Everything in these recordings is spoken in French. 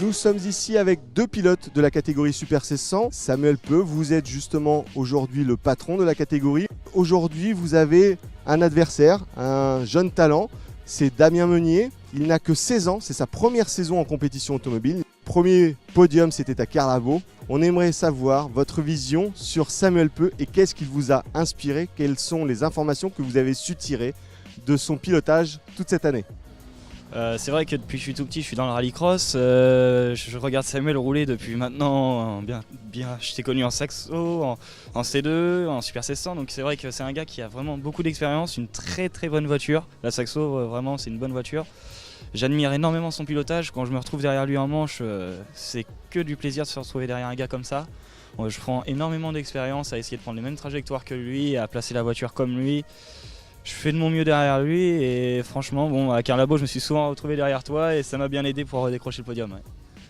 Nous sommes ici avec deux pilotes de la catégorie Super 1600. Samuel Peu, vous êtes justement aujourd'hui le patron de la catégorie. Aujourd'hui, vous avez un adversaire, un jeune talent, c'est Damien Meunier. Il n'a que 16 ans, c'est sa première saison en compétition automobile. Premier podium, c'était à Carlavo. On aimerait savoir votre vision sur Samuel Peu et qu'est-ce qu'il vous a inspiré, quelles sont les informations que vous avez su tirer de son pilotage toute cette année. C'est vrai que depuis que je suis tout petit, je suis dans le rallycross. Je regarde Samuel rouler depuis maintenant bien. Je t'ai connu en saxo, en C2, en Super 1600. Donc c'est vrai que c'est un gars qui a vraiment beaucoup d'expérience, une très très bonne voiture. La saxo, vraiment, c'est une bonne voiture. J'admire énormément son pilotage. Quand je me retrouve derrière lui en manche, c'est que du plaisir de se retrouver derrière un gars comme ça. Je prends énormément d'expérience à essayer de prendre les mêmes trajectoires que lui, à placer la voiture comme lui. Je fais de mon mieux derrière lui et franchement, bon, à Carlavo, je me suis souvent retrouvé derrière toi et ça m'a bien aidé pour décrocher le podium. Ouais.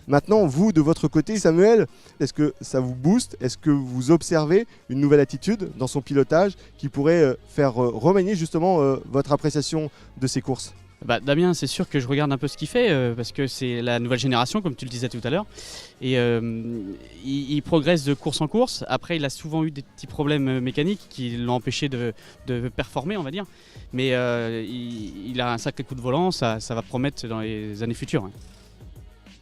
Maintenant, vous, de votre côté, Samuel, est-ce que ça vous booste? Est-ce que vous observez une nouvelle attitude dans son pilotage qui pourrait faire remanier justement votre appréciation de ses courses? Damien, c'est sûr que je regarde un peu ce qu'il fait parce que c'est la nouvelle génération, comme tu le disais tout à l'heure. Et il progresse de course en course. Après, il a souvent eu des petits problèmes mécaniques qui l'ont empêché de performer, on va dire. Mais il a un sacré coup de volant, ça va promettre dans les années futures. Ouais.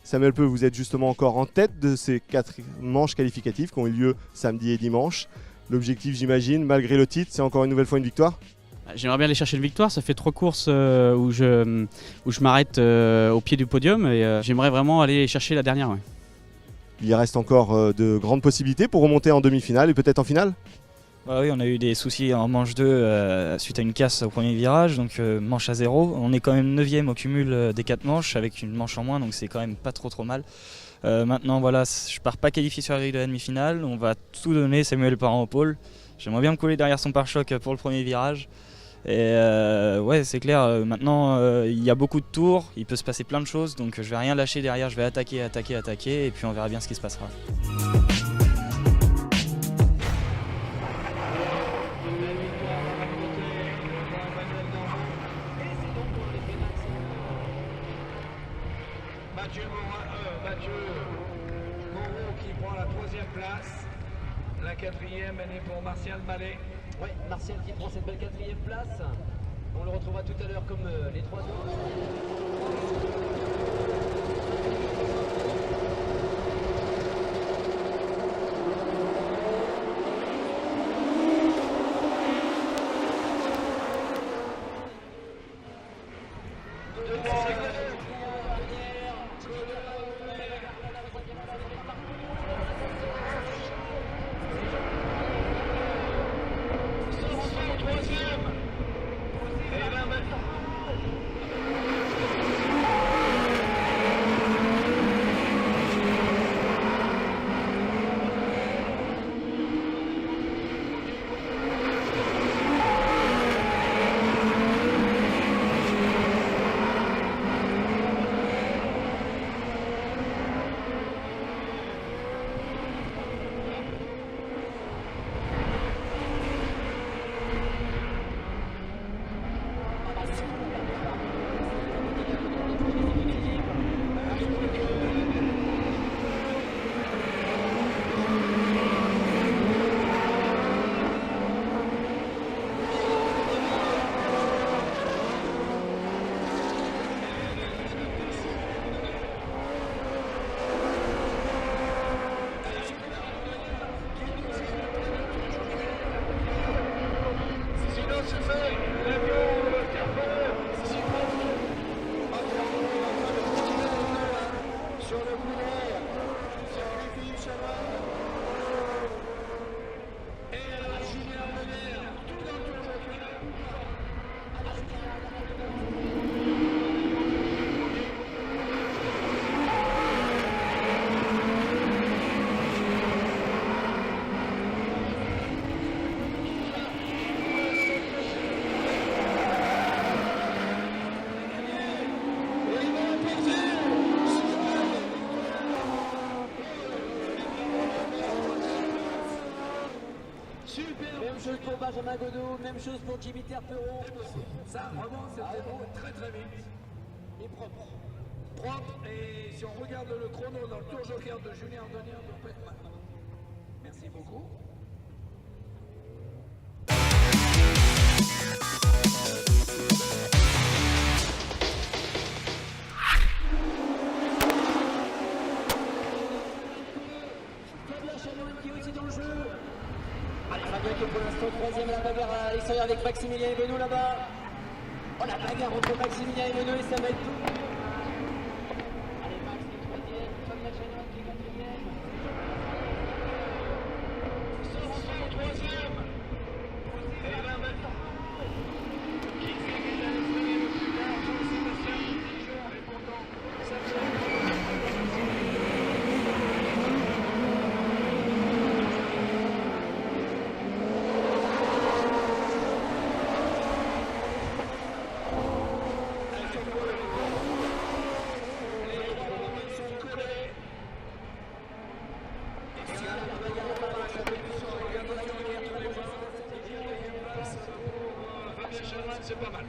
Samuel Peu, vous êtes justement encore en tête de ces 4 manches qualificatives qui ont eu lieu samedi et dimanche. L'objectif, j'imagine, malgré le titre, c'est encore une nouvelle fois une victoire? J'aimerais bien aller chercher une victoire. Ça fait 3 courses où je m'arrête au pied du podium et j'aimerais vraiment aller chercher la dernière. Ouais. Il reste encore de grandes possibilités pour remonter en demi-finale et peut-être en finale? Oui, on a eu des soucis en manche 2 suite à une casse au premier virage, donc manche à 0. On est quand même 9e au cumul des 4 manches avec une manche en moins, donc c'est quand même pas trop mal. Maintenant, voilà, je pars pas qualifié sur la grille de la demi-finale. On va tout donner. Samuel part en pôle. J'aimerais bien me coller derrière son pare-choc pour le premier virage. Et ouais, c'est clair, maintenant il y a beaucoup de tours, il peut se passer plein de choses, donc je vais rien lâcher derrière, je vais attaquer, et puis on verra bien ce qui se passera. Mathieu Moreau qui prend la 3e place, la 4e elle est pour Martial Mallet. Oui, Martial qui prend cette belle 4e place. On le retrouvera tout à l'heure comme les 3 autres. chose pour Benjamin Godot, même chose pour Jimmy Terperon. Ça remonte, c'est très très vite. Et propre. propre. Et si on regarde le chrono dans le tour joker de Julien Ardonnier, on doit pas être mal. Merci beaucoup. Fabien Chanoine qui est aussi dans le jeu. Allez, Fabien qui est pour l'instant troisième à la bagarre à l'extérieur avec Maximilien et Benoît là-bas. Oh, la bagarre entre Maximilien et Benoît et ça va être tout. Allez, Max qui est troisième, Fabien Chanoine qui est quatrième. Sorcier troisième. Et là maintenant, qui fait qu'il a exprimé le plus tard, Jean-Sébastien Dijon, et pourtant, ça c'est pas mal.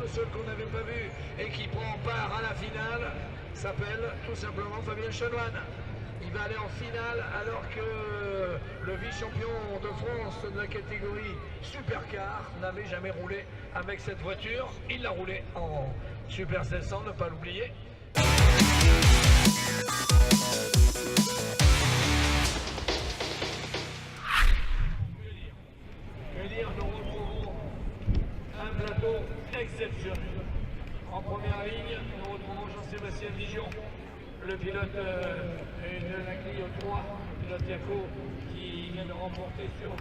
Le seul qu'on n'avait pas vu et qui prend part à la finale s'appelle tout simplement Fabien Chanoine. Il va aller en finale alors que le vice-champion de France de la catégorie Supercar n'avait jamais roulé avec cette voiture. Il l'a roulé en Super 700, ne pas l'oublier. Que dire, nous retrouvons un plateau exceptionnel. En première ligne, nous retrouvons Jean-Sébastien Dijon, le pilote de la Clio 3, le pilote Yako, qui vient de remporter sur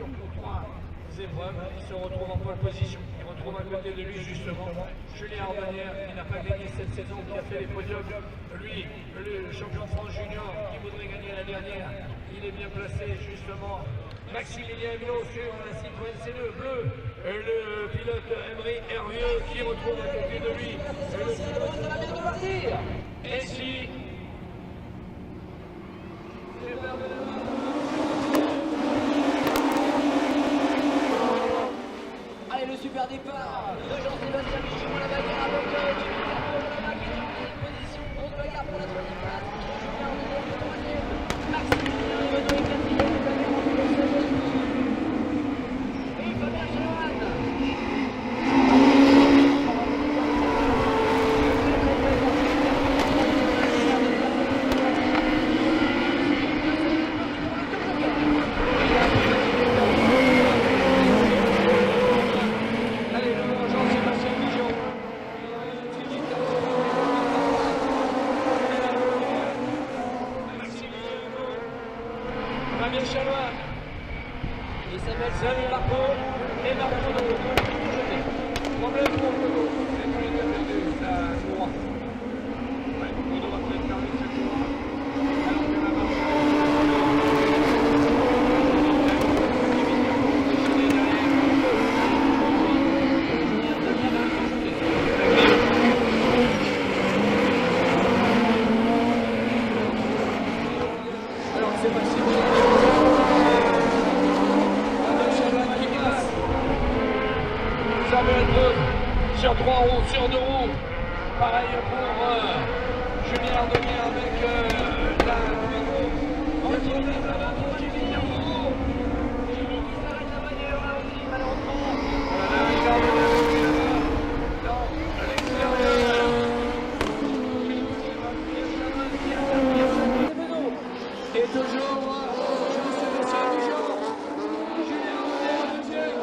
coup 3 épreuves. Il se retrouve en pole position. Il retrouve à côté de lui justement Julien Ardonnier, qui n'a pas gagné cette saison, qui a fait les podiums. Lui, le champion de France junior, qui voudrait gagner la dernière, il est bien placé justement. Maximilien Minot sur la Citroën C2 bleu, le pilote Emery Hervieux qui retrouve à côté de lui ainsi. Allez, le super départ de Jean-Sébastien Dijon, la bagarre avec Jimmy Carpo, la qui est en position, grosse bagarre pour la troisième place, Julien Ardonnier est troisième, Maximilien Minot est quatrième, et Fabien Chanoine. Allez, le grand Jean-Sébastien Dijon. Fabien Chanoine. Et Samuel Salut Marco et Marco. Problème pour le la courroie. Ouais, on devra peut-être fermer cette courroie. Alors que la marche alors c'est pas si bon. Ça va être sur 3 roues, sur 2 roues. Pareil pour Julien Ardonnier avec la Twingo. Entre les là-bas pour Jimmy Servo. Jimmy qui s'arrête la manière là aussi, malheureusement. Voilà, il a revenu là-bas. Non, à l'extérieur. Et toujours Jean-Sébastien Dijon. Julien Ardonnier deuxième.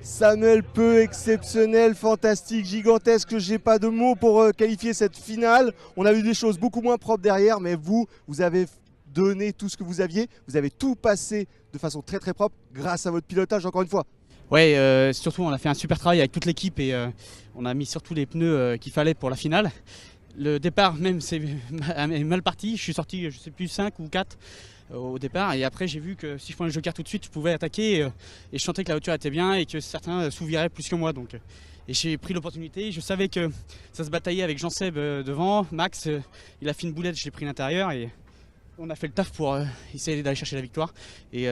Samuel Peu, exceptionnel, fantastique, gigantesque, j'ai pas de mots pour qualifier cette finale. On a vu des choses beaucoup moins propres derrière, mais vous avez donné tout ce que vous aviez, vous avez tout passé de façon très très propre grâce à votre pilotage encore une fois. Ouais, surtout on a fait un super travail avec toute l'équipe et on a mis surtout les pneus qu'il fallait pour la finale. Le départ même c'est mal parti, je suis sorti je sais plus 5 ou 4 au départ et après j'ai vu que si je prenais le joker tout de suite je pouvais attaquer et je sentais que la voiture était bien et que certains s'ouvraient plus que moi donc et j'ai pris l'opportunité. Je savais que ça se bataillait avec Jean-Seb devant, Max il a fait une boulette, je l'ai pris à l'intérieur et on a fait le taf pour essayer d'aller chercher la victoire et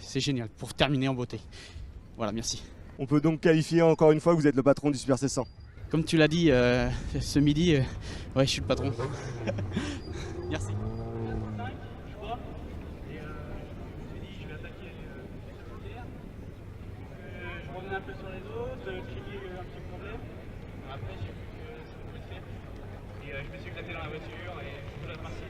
c'est génial pour terminer en beauté. Voilà, merci. On peut donc qualifier encore une fois que vous êtes le patron du Super C100. Comme tu l'as dit ce midi, ouais, je suis le patron. Merci. Je revenais un peu sur les autres, Chili a eu un petit problème. Après, j'ai vu que ça pouvait se faire. Et je me suis éclaté dans la voiture et je vous remercie.